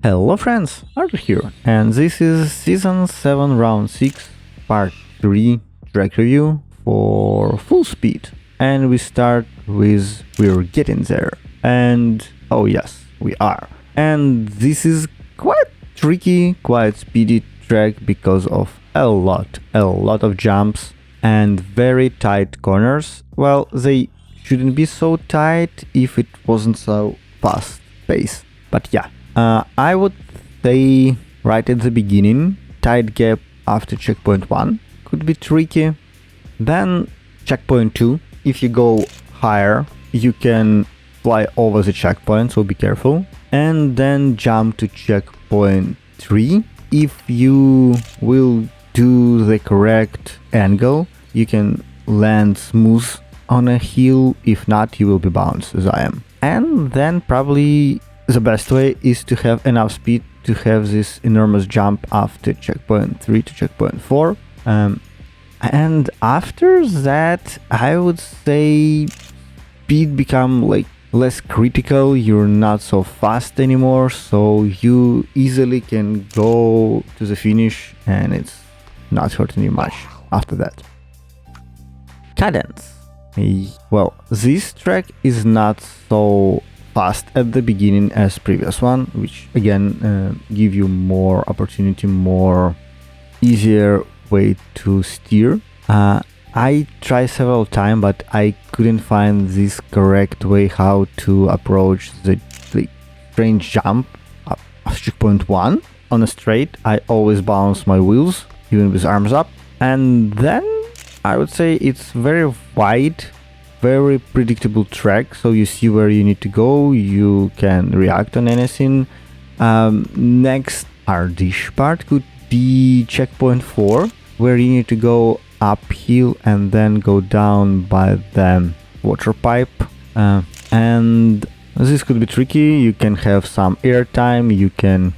Hello friends, Arthur here, and this is Season 7 Round 6 Part 3 track review for Fullspeed. And we start with We're Getting There. And oh yes, we are. And this is quite tricky, quite speedy track because of a lot of jumps and very tight corners. Well, they shouldn't be so tight if it wasn't so fast pace. But yeah. I would say right at the beginning, tight gap after checkpoint 1 could be tricky. Then checkpoint 2, if you go higher, you can fly over the checkpoint, so be careful. And then jump to checkpoint 3. If you will do the correct angle, you can land smooth on a hill. If not, you will be bounced, as I am. And then probably the best way is to have enough speed to have this enormous jump after checkpoint 3 to checkpoint 4. And after that, I would say speed become like less critical. You're not so fast anymore, so you easily can go to the finish and it's not hurting you much after that. Cadence. Well, this track is not so fast at the beginning as previous one, which again give you more opportunity, more easier way to steer. I tried several times, but I couldn't find this correct way how to approach the strange jump of checkpoint 1 on a straight. I always bounce my wheels even with arms up, and then I would say it's very wide, very predictable track, so you see where you need to go, you can react on anything. Next hardish part could be checkpoint 4, where you need to go uphill and then go down by the water pipe, and this could be tricky. You can have some air time, you can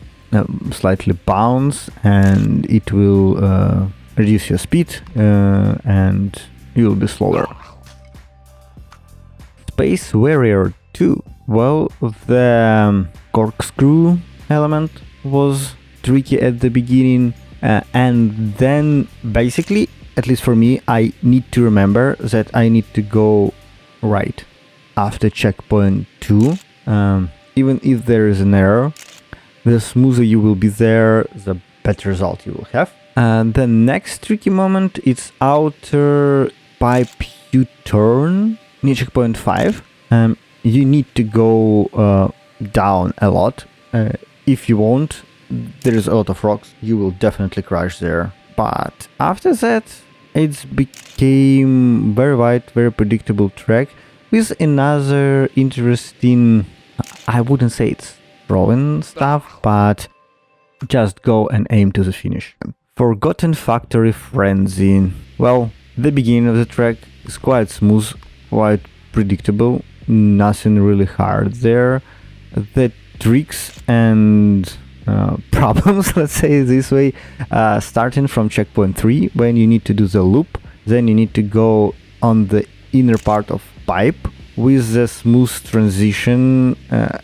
slightly bounce and it will reduce your speed and you will be slower. Space Warrior 2. Well, the corkscrew element was tricky at the beginning, and then basically, at least for me, I need to remember that I need to go right after checkpoint 2. Even if there is an error, the smoother you will be there, the better result you will have. And the next tricky moment is outer pipe U-turn. Near checkpoint 5, you need to go down a lot. If you won't, there's a lot of rocks, you will definitely crash there. But after that, it became very wide, very predictable track with another interesting, I wouldn't say it's throwing stuff, but just go and aim to the finish. Forgotten Factory Frenzy. Well, the beginning of the track is quite smooth, quite predictable, nothing really hard there. The tricks and problems, let's say it this way, starting from checkpoint 3, when you need to do the loop, then you need to go on the inner part of pipe with the smooth transition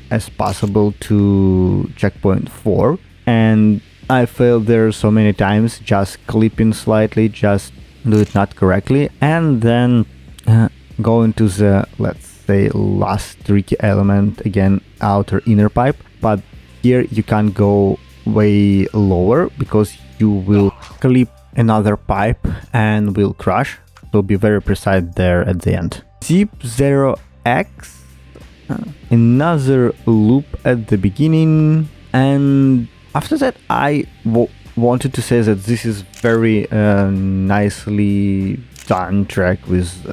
as possible to checkpoint 4, and I failed there so many times, just clipping slightly, just do it not correctly, and then go into the, let's say, last tricky element, again outer inner pipe, but here you can't go way lower because you will clip another pipe and will crash, so be very precise there at the end. Zeep-Zero AX, another loop at the beginning, and after that I wanted to say that this is very nicely done track with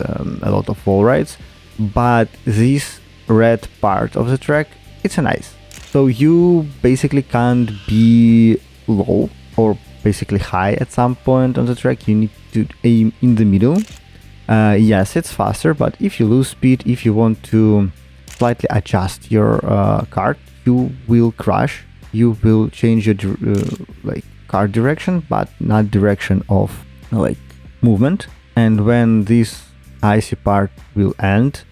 a lot of wall rides, but this red part of the track, it's a nice. So you basically can't be low or basically high at some point on the track, you need to aim in the middle. Yes, it's faster, but if you lose speed, if you want to slightly adjust your kart, you will crash, you will change your kart direction, but not direction of movement. And when this icy part will end,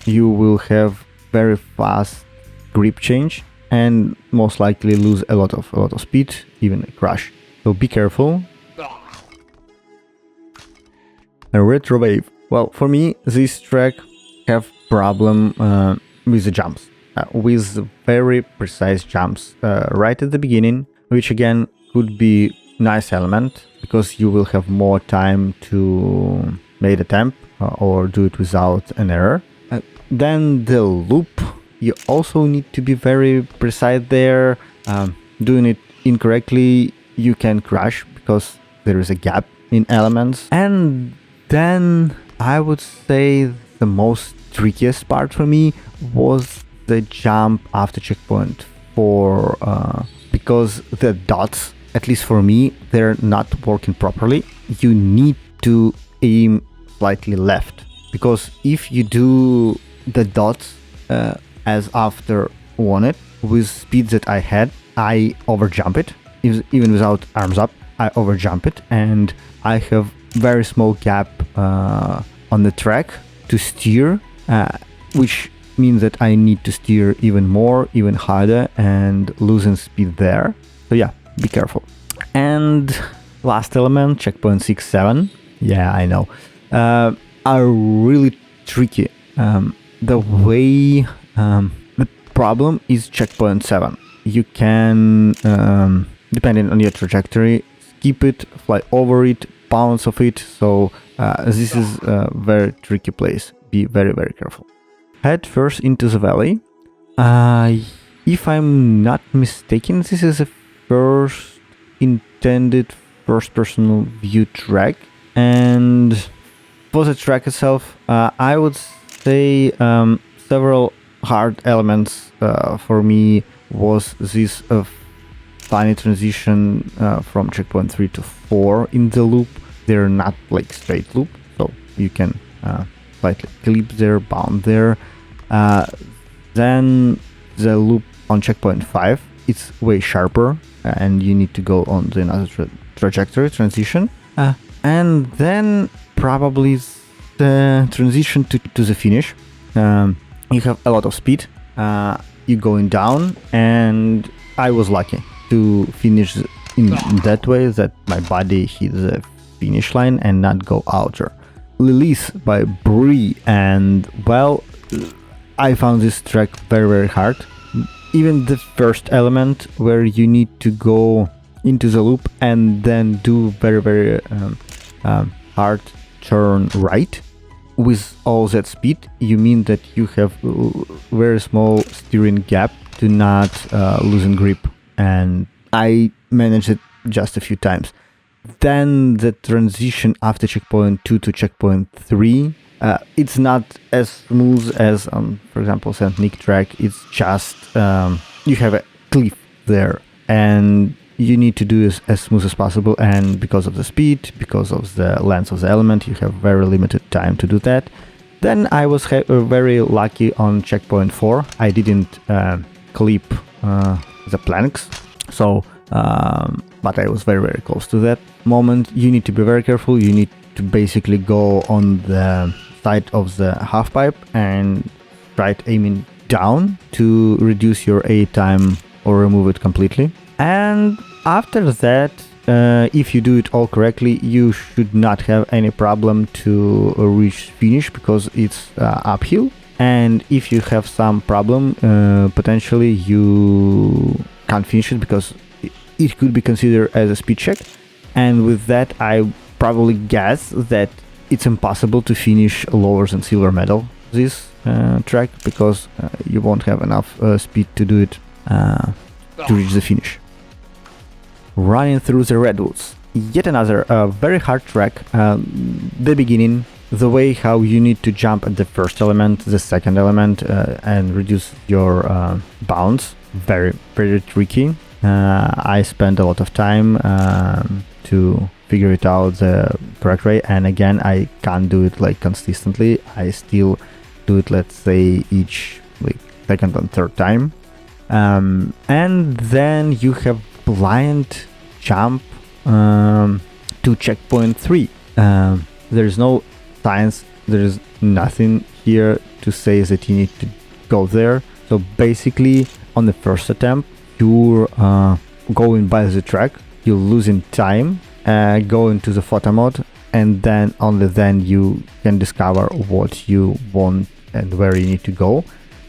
you will have very fast grip change and most likely lose a lot of speed, even crash. So be careful. A RetroWeave. Well, for me, this track have problem with the jumps, with very precise jumps right at the beginning, which again could be nice element because you will have more time to make attempt or do it without an error. Then the loop, you also need to be very precise there. Doing it incorrectly, you can crash because there is a gap in elements. And then I would say the most trickiest part for me was the jump after checkpoint 4, because the dots, at least for me, they're not working properly. You need to aim slightly left, because if you do the dots as after wanted with speed that I had, I overjump it, even without arms up. I overjump it, and I have very small gap on the track to steer, which means that I need to steer even more, even harder, and losing speed there. So yeah, be careful. And last element, checkpoint 6, 7. Yeah, I know. Are really tricky. The way the problem is checkpoint 7. You can, depending on your trajectory, skip it, fly over it, bounce off it. So this is a very tricky place. Be very, very careful. Head first into the valley. If I'm not mistaken, this is a first intended first-person view track. And for the track itself, I would say several hard elements for me was this tiny transition from checkpoint 3 to 4 in the loop. They're not like straight loop, so you can slightly clip there, bound there. Then the loop on checkpoint 5, it's way sharper, and you need to go on the another trajectory transition. And then probably the transition to the finish. You have a lot of speed. You're going down, and I was lucky to finish in that way that my body hit the finish line and not go outer. Lilith by Bree, and well, I found this track very, very hard. Even the first element where you need to go into the loop and then do very, very hard turn right with all that speed, you mean that you have very small steering gap to not losing grip, and I managed it just a few times. Then the transition after checkpoint 2 to checkpoint 3, it's not as smooth as on, for example, St. Nick track. It's just you have a cliff there, and you need to do it as smooth as possible, and because of the speed, because of the length of the element, you have very limited time to do that. Then I was very lucky on checkpoint 4. I didn't clip the planks, so but I was very, very close to that moment. You need to be very careful. You need to basically go on the side of the half pipe and try aiming down to reduce your A time or remove it completely. And after that, if you do it all correctly, you should not have any problem to reach finish, because it's uphill. And if you have some problem, potentially you can't finish it because it could be considered as a speed check. And with that, I probably guess that it's impossible to finish lower than silver medal this track, because you won't have enough speed to do it to reach the finish. Running through the Redwoods, yet another very hard track. The beginning, the way how you need to jump at the first element, the second element, and reduce your bounce, very, very tricky. I spent a lot of time to figure it out the correct way, and again, I can't do it like consistently. I still do it, let's say, each like second and third time. And then you have blind jump to checkpoint 3. There's no science, there is nothing here to say that you need to go there. So basically, on the first attempt, you're going by the track, you're losing time, going to the photo mode, and then only then you can discover what you want and where you need to go.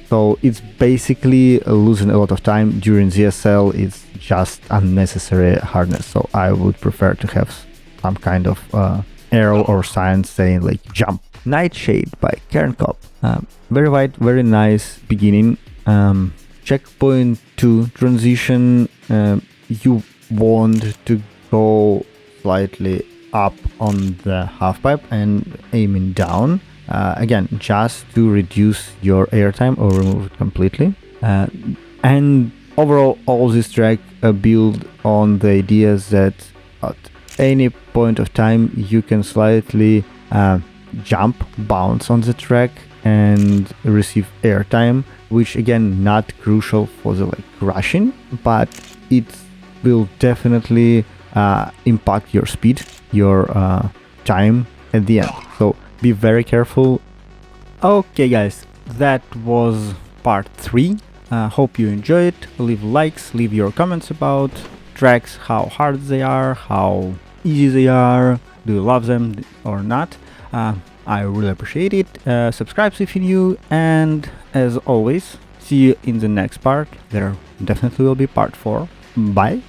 So it's basically losing a lot of time during ZSL. It's just unnecessary hardness. So I would prefer to have some kind of arrow or sign saying like jump. Nightshade by Kernkopp. Very wide, very nice beginning. Checkpoint to transition. You want to go slightly up on the half pipe and aiming down. Again, just to reduce your airtime or remove it completely. And overall, all this track build on the idea that at any point of time you can slightly jump, bounce on the track and receive airtime, which again not crucial for the like rushing, but it will definitely impact your speed, your time at the end. So be very careful. Okay guys, that was part 3. Hope you enjoyed. Leave likes, leave your comments about tracks, how hard they are, how easy they are, do you love them or not. I really appreciate it. Subscribe if you're new, and as always, see you in the next part. There definitely will be part 4. Bye.